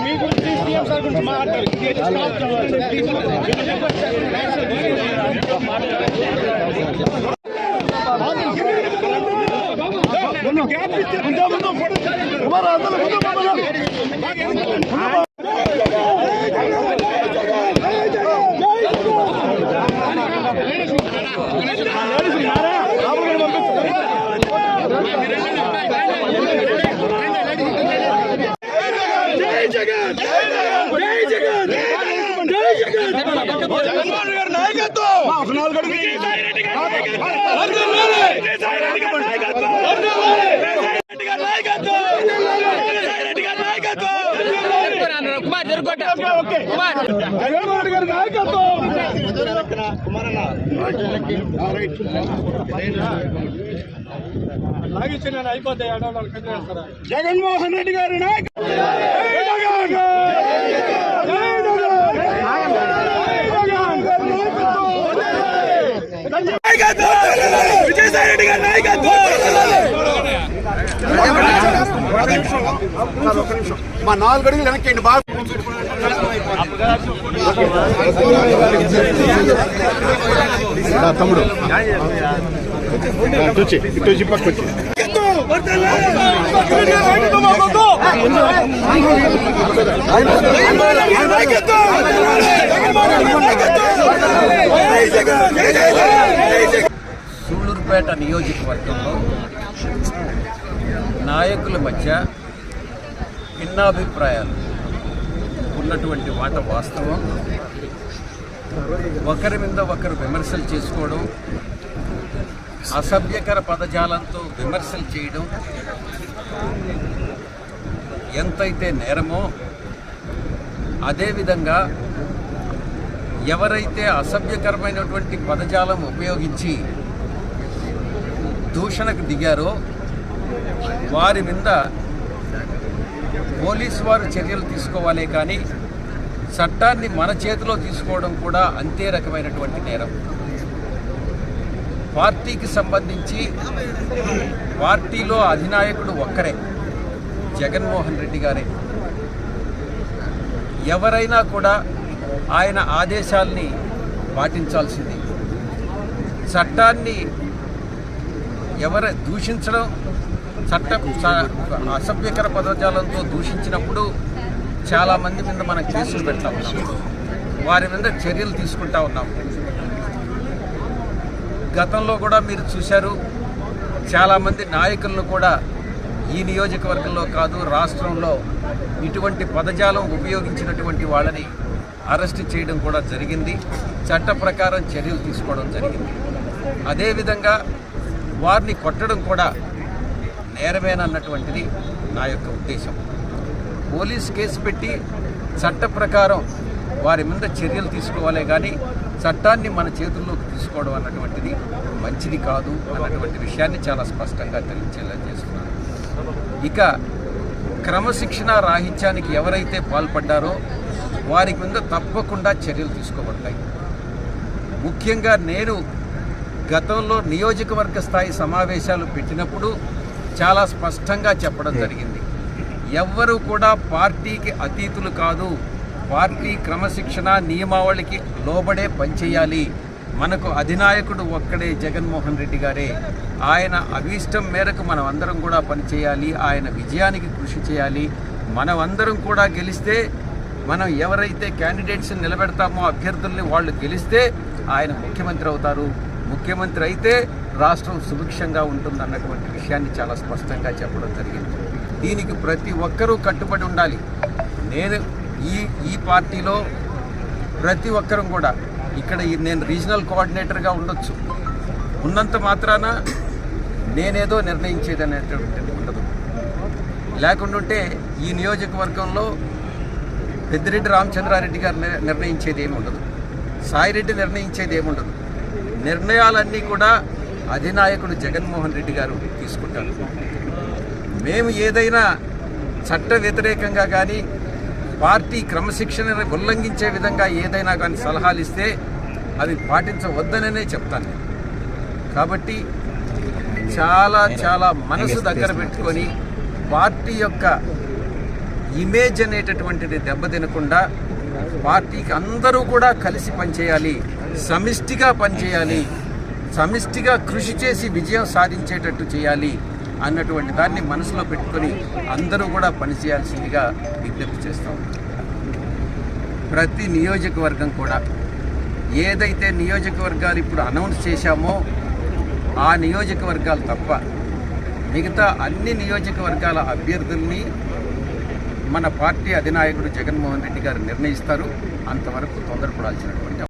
మీ గురించి CM sir గురించి మాట్లాడాలి. జగన్మోహన్ రెడ్డి గారి విజయసాయి రెడ్డి గారి నాయకత్వం. మా 4 అడుగులు వెనక్కి బాగా తమ్ముడు ఇటు పక్క వచ్చి సూళ్లూరుపేట నియోజకవర్గంలో నాయకుల మధ్య భిన్నాభిప్రాయాలు ఉన్నటువంటి మాట వాస్తవం. ఒకరి మీద ఒకరు విమర్శలు చేసుకోవడం, అసభ్యకర పదజాలంతో విమర్శలు చేయడం ఎంతైతే నేరమో, అదేవిధంగా ఎవరైతే అసభ్యకరమైనటువంటి పదజాలం ఉపయోగించి దూషణకు దిగారో వారి మీద పోలీసు వారు చర్యలు తీసుకోవాలే కానీ చట్టాన్ని మన చేతిలో తీసుకోవడం కూడా అంతే రకమైనటువంటి నేరం. పార్టీకి సంబంధించి పార్టీలో అధినాయకుడు ఒక్కరే, జగన్మోహన్ రెడ్డి గారే. ఎవరైనా కూడా ఆయన ఆదేశాల్ని పాటించాల్సింది. చట్టాన్ని ఎవరు దూషించడం, అసభ్యకర పదజాలంతో దూషించినప్పుడు చాలామంది మీద మనం కేసులు పెడతా ఉన్నాం, వారి మీద చర్యలు తీసుకుంటా ఉన్నాం. గతంలో కూడా మీరు చూశారు, చాలామంది నాయకులను కూడా ఈ నియోజకవర్గంలో కాదు రాష్ట్రంలో ఇటువంటి పదజాలం ఉపయోగించినటువంటి వాళ్ళని అరెస్ట్ చేయడం కూడా జరిగింది. చట్ట ప్రకారం చర్యలు తీసుకోవడం జరిగింది. అదేవిధంగా వారిని కొట్టడం కూడా నేరమేనన్నటువంటిది నా యొక్క ఉద్దేశం. పోలీస్ కేసు పెట్టి చట్ట ప్రకారం వారి మీద చర్యలు తీసుకోవాలే కానీ చట్టాన్ని మన చేతుల్లోకి తీసుకోవడం అన్నటువంటిది మంచిది కాదు అన్నటువంటి విషయాన్ని చాలా స్పష్టంగా తెలియచేలా చేస్తున్నాను. ఇక క్రమశిక్షణ రాహిత్యానికి ఎవరైతే పాల్పడ్డారో వారి మీద తప్పకుండా చర్యలు తీసుకోబడతాయి. ముఖ్యంగా నేను గతంలో నియోజకవర్గ స్థాయి సమావేశాలు పెట్టినప్పుడు చాలా స్పష్టంగా చెప్పడం జరిగింది. ఎవ్వరూ కూడా పార్టీకి అతీతులు కాదు, పార్టీ క్రమశిక్షణ నియమావళికి లోబడే పనిచేయాలి. మనకు అధినాయకుడు ఒక్కడే జగన్మోహన్ రెడ్డి గారే. ఆయన అభీష్టం మేరకు మనం అందరం కూడా పనిచేయాలి, ఆయన విజయానికి కృషి చేయాలి. మనం అందరం కూడా గెలిస్తే, మనం ఎవరైతే క్యాండిడేట్స్ నిలబెడతామో అభ్యర్థుల్ని వాళ్ళు గెలిస్తే ఆయన ముఖ్యమంత్రి అవుతారు. ముఖ్యమంత్రి అయితే రాష్ట్రం సుభిక్షంగా ఉంటుందన్నటువంటి విషయాన్ని చాలా స్పష్టంగా చెప్పడం జరిగింది. దీనికి ప్రతి ఒక్కరూ కట్టుబడి ఉండాలి. నేను ఈ పార్టీలో ప్రతి ఒక్కరం కూడా ఇక్కడ నేను రీజనల్ కోఆర్డినేటర్గా ఉండొచ్చు, ఉన్నంత మాత్రాన నేనేదో నిర్ణయించేది అనేటువంటిది ఉండదు. లేకుంటే ఈ నియోజకవర్గంలో పెద్దిరెడ్డి రామచంద్రారెడ్డి గారు నిర్ణయించేది ఏమి ఉండదు, సాయిరెడ్డి నిర్ణయించేది ఏమి ఉండదు. నిర్ణయాలన్నీ కూడా అధినాయకుడు జగన్మోహన్ రెడ్డి గారు తీసుకుంటారు. మేము ఏదైనా చట్ట వ్యతిరేకంగా కానీ పార్టీ క్రమశిక్షణను ఉల్లంఘించే విధంగా ఏదైనా కానీ సలహాలు ఇస్తే అవి పాటించవద్దననే చెప్తాను. కాబట్టి చాలా మనసు దగ్గర పెట్టుకొని పార్టీ యొక్క ఇమేజ్ అనేటటువంటిది దెబ్బతినకుండా పార్టీకి అందరూ కూడా కలిసి పనిచేయాలి, సమిష్టిగా పనిచేయాలి, సమిష్టిగా కృషి చేసి విజయం సాధించేటట్టు చేయాలి అన్నటువంటి దాన్ని మనసులో పెట్టుకొని అందరూ కూడా పనిచేయాల్సిందిగా విజ్ఞప్తి చేస్తాం. ప్రతి నియోజకవర్గం కూడా ఏదైతే నియోజకవర్గాలు ఇప్పుడు అనౌన్స్ చేశామో ఆ నియోజకవర్గాలు తప్ప మిగతా అన్ని నియోజకవర్గాల అభ్యర్థుల్ని మన పార్టీ అధినాయకుడు జగన్మోహన్ రెడ్డి గారు నిర్ణయిస్తారు. అంతవరకు తొందరపడాల్సినటువంటి